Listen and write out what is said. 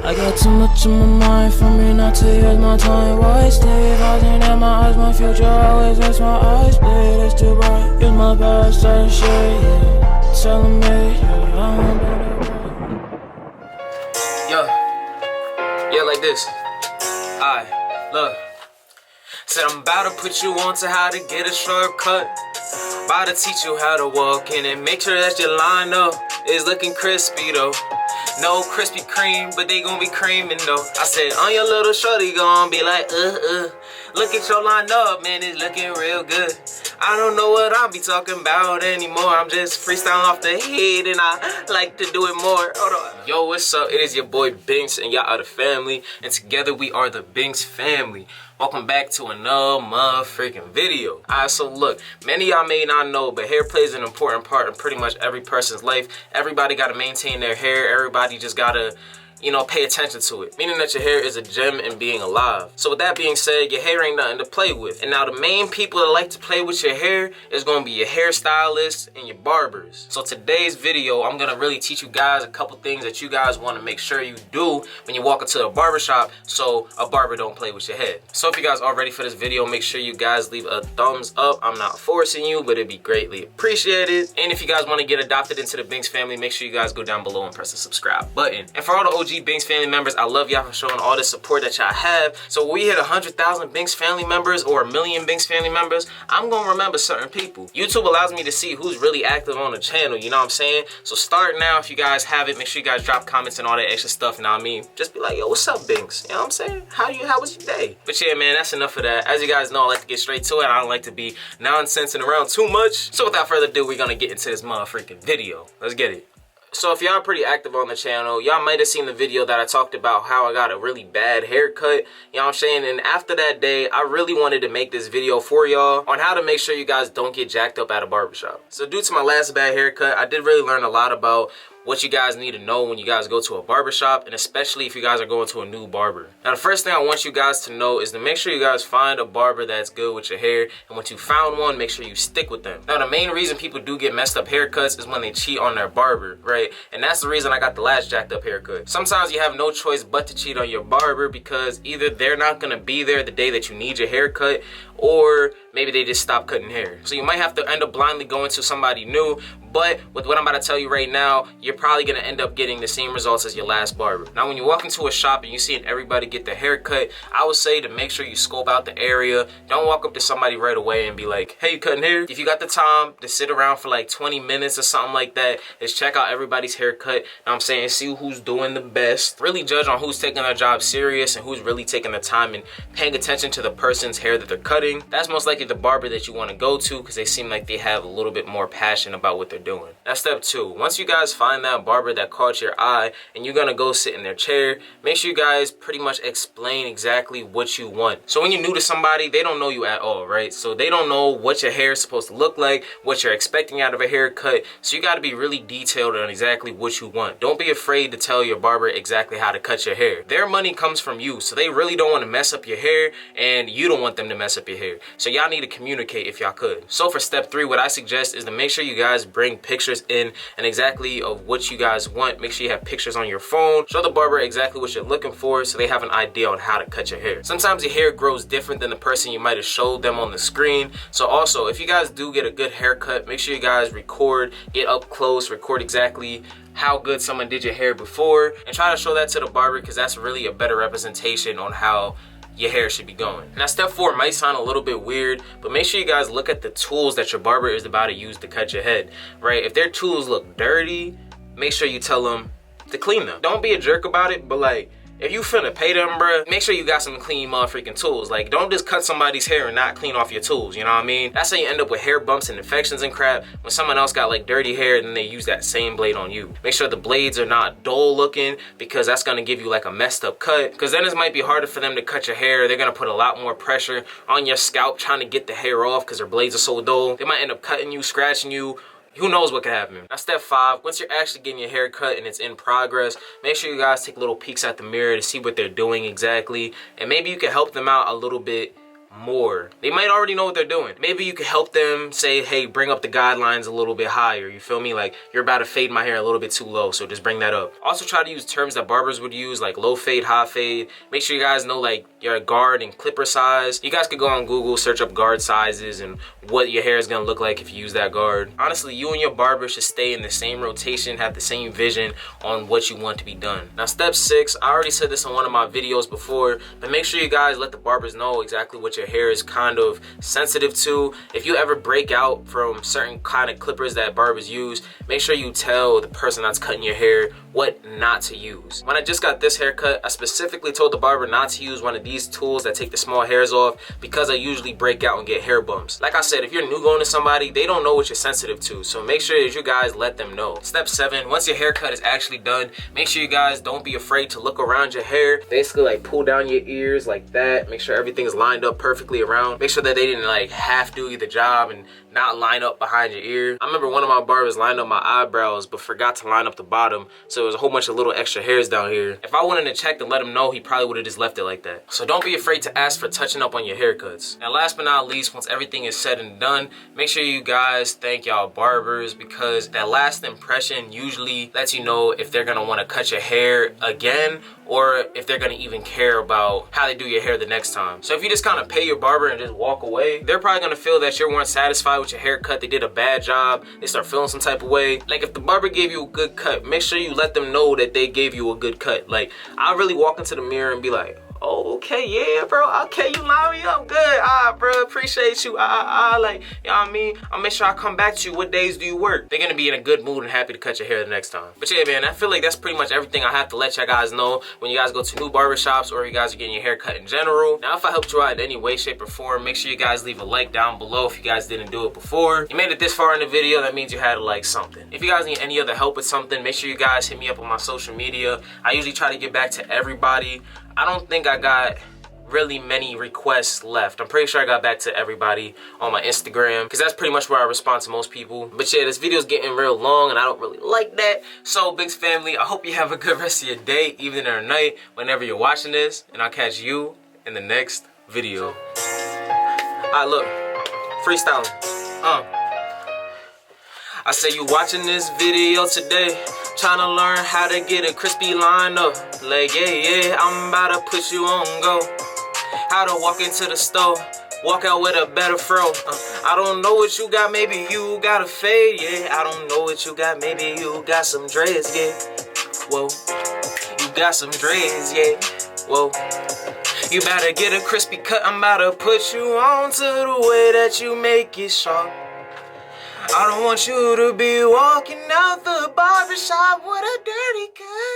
I got too much on my mind for me not to use my time wisely. Rising in my eyes, my future always makes my eyes bleed. It's too bright, use my past, that shit, yeah. Telling me, yeah, I'm better. Yeah, like this. Look. Said I'm about to put you on to how to get a shortcut. About to teach you how to walk in and make sure that your line up is looking crispy though. No Krispy Kreme, but they gon' be creaming though. I said, on your little shorty gon' be like, look at your line up, man, it's looking real good. I don't know what I'll be talking about anymore. I'm just freestyling off the head and I like to do it more. Hold on. Yo, what's up? It is your boy Binx and y'all are the family. And together we are the Binx family. Welcome back to another motherfucking video. Alright, so look, many of y'all may not know, but hair plays an important part in pretty much every person's life. Everybody gotta maintain their hair. Everybody just gotta, you know, pay attention to it. Meaning that your hair is a gem in being alive. So with that being said, your hair ain't nothing to play with. And now the main people that like to play with your hair is gonna be your hairstylists and your barbers. So today's video, I'm gonna really teach you guys a couple things that you guys wanna make sure you do when you walk into a barbershop so a barber don't play with your head. So if you guys are ready for this video, make sure you guys leave a thumbs up. I'm not forcing you, but it'd be greatly appreciated. And if you guys wanna get adopted into the Binx family, make sure you guys go down below and press the subscribe button. And for all the OG Binx family members, I love y'all for showing all the support that y'all have. So when we hit 100,000 Binx family members or 1,000,000 Binx family members, I'm gonna remember certain people. YouTube allows me to see who's really active on the channel, you know what I'm saying? So start now if you guys have it. Make sure you guys drop comments and all that extra stuff, you know what I mean? Just be like, yo, what's up, Binx? You know what I'm saying? How was your day? But yeah, man, that's enough of that. As you guys know, I like to get straight to it. I don't like to be nonsensing around too much. So without further ado, we're gonna get into this motherfucking video. Let's get it. So if y'all pretty active on the channel, y'all might have seen the video that I talked about how I got a really bad haircut, you know what I'm saying? And after that day, I really wanted to make this video for y'all on how to make sure you guys don't get jacked up at a barbershop. So due to my last bad haircut, I did really learn a lot about what you guys need to know when you guys go to a barbershop, and especially if you guys are going to a new barber. Now the first thing I want you guys to know is to make sure you guys find a barber that's good with your hair, and once you found one, make sure you stick with them. Now the main reason people do get messed up haircuts is when they cheat on their barber, right? And that's the reason I got the last jacked up haircut. Sometimes you have no choice but to cheat on your barber because either they're not gonna be there the day that you need your haircut, or maybe they just stop cutting hair. So you might have to end up blindly going to somebody new, but with what I'm about to tell you right now, you're probably gonna end up getting the same results as your last barber. Now when you walk into a shop and you see everybody get their haircut, I would say to make sure you scope out the area. Don't walk up to somebody right away and be like, hey, you cutting hair? If you got the time to sit around for like 20 minutes or something like that, just check out everybody's haircut, you know what I'm saying? See who's doing the best. Really judge on who's taking their job serious and who's really taking the time and paying attention to the person's hair that they're cutting. That's most likely the barber that you want to go to because they seem like they have a little bit more passion about what they're doing. That's step 2. Once you guys find that barber that caught your eye and you're gonna go sit in their chair, make sure you guys pretty much explain exactly what you want. So when you're new to somebody, they don't know you at all, right? So they don't know what your hair is supposed to look like, what you're expecting out of a haircut. So you got to be really detailed on exactly what you want. Don't be afraid to tell your barber exactly how to cut your hair. Their money comes from you, so they really don't want to mess up your hair and you don't want them to mess up your hair. So y'all need to communicate if y'all could. So for step 3, what I suggest is to make sure you guys bring pictures in and exactly of what you guys want. Make sure you have pictures on your phone. Show the barber exactly what you're looking for so they have an idea on how to cut your hair. Sometimes your hair grows different than the person you might have showed them on the screen. So also, if you guys do get a good haircut, make sure you guys record, get up close, record exactly how good someone did your hair before, and try to show that to the barber because that's really a better representation on how your hair should be going. Now step 4 might sound a little bit weird, but make sure you guys look at the tools that your barber is about to use to cut your head, right? If their tools look dirty, make sure you tell them to clean them. Don't be a jerk about it, but like, if you finna pay them, bruh, make sure you got some clean motherfucking tools. Like, don't just cut somebody's hair and not clean off your tools, you know what I mean? That's how you end up with hair bumps and infections and crap. When someone else got like dirty hair, then they use that same blade on you. Make sure the blades are not dull looking because that's gonna give you like a messed up cut. Because then it might be harder for them to cut your hair. They're gonna put a lot more pressure on your scalp trying to get the hair off because their blades are so dull. They might end up cutting you, scratching you. Who knows what could happen. Now step 5, once you're actually getting your hair cut and it's in progress, make sure you guys take little peeks at the mirror to see what they're doing exactly, and maybe you can help them out a little bit more. They might already know what they're doing. Maybe you could help them say, hey, bring up the guidelines a little bit higher. You feel me? Like, you're about to fade my hair a little bit too low, so just bring that up. Also try to use terms that barbers would use, like low fade, high fade. Make sure you guys know like your guard and clipper size. You guys could go on Google, search up guard sizes and what your hair is gonna look like if you use that guard. Honestly, you and your barber should stay in the same rotation, have the same vision on what you want to be done. Now, step 6, I already said this on one of my videos before, but make sure you guys let the barbers know exactly what your hair is kind of sensitive to. If you ever break out from certain kind of clippers that barbers use, make sure you tell the person that's cutting your hair what not to use. When I just got this haircut, I specifically told the barber not to use one of these tools that take the small hairs off because I usually break out and get hair bumps. Like I said, if you're new going to somebody, they don't know what you're sensitive to, so make sure that you guys let them know. Step 7, once your haircut is actually done, make sure you guys don't be afraid to look around your hair. Basically like pull down your ears like that, make sure everything's lined up perfectly around. Make sure that they didn't like half do the job and not line up behind your ear. I remember one of my barbers lined up my eyebrows but forgot to line up the bottom, so there was a whole bunch of little extra hairs down here. If I wanted to check to let him know, he probably would have just left it like that. So don't be afraid to ask for touching up on your haircuts. Now last but not least, once everything is said and done, make sure you guys thank y'all barbers, because that last impression usually lets you know if they're gonna want to cut your hair again or if they're gonna even care about how they do your hair the next time. So if you just kind of pay your barber and just walk away, they're probably gonna feel that you weren't satisfied with your haircut, they did a bad job, they start feeling some type of way. Like if the barber gave you a good cut, make sure you let them know that they gave you a good cut. Like I really walk into the mirror and be like, oh, okay, yeah, bro, okay, you line me up good, bro, appreciate you, like, you know what I mean? I'll make sure I come back to you. What days do you work? They're gonna be in a good mood and happy to cut your hair the next time. But yeah, man, I feel like that's pretty much everything I have to let you guys know when you guys go to new barbershops or you guys are getting your hair cut in general. Now, if I helped you out in any way, shape, or form, make sure you guys leave a like down below if you guys didn't do it before. You made it this far in the video, that means you had to like something. If you guys need any other help with something, make sure you guys hit me up on my social media. I usually try to get back to everybody. I don't think I got really many requests left. I'm pretty sure I got back to everybody on my Instagram because that's pretty much where I respond to most people. But yeah, this video's getting real long and I don't really like that. So Binx family, I hope you have a good rest of your day, evening or night, whenever you're watching this, and I'll catch you in the next video. Alright, look, freestyling. I say you watching this video today, trying to learn how to get a crispy line up. Like, yeah, I'm about to put you on go. How to walk into the store, walk out with a better fro. I don't know what you got, maybe you got a fade, yeah. I don't know what you got, maybe you got some dreads, yeah. Whoa, you got some dreads, yeah. Whoa, you better get a crispy cut, I'm about to put you on to the way that you make it sharp. I don't want you to be walking out the barbershop with a dirty cut.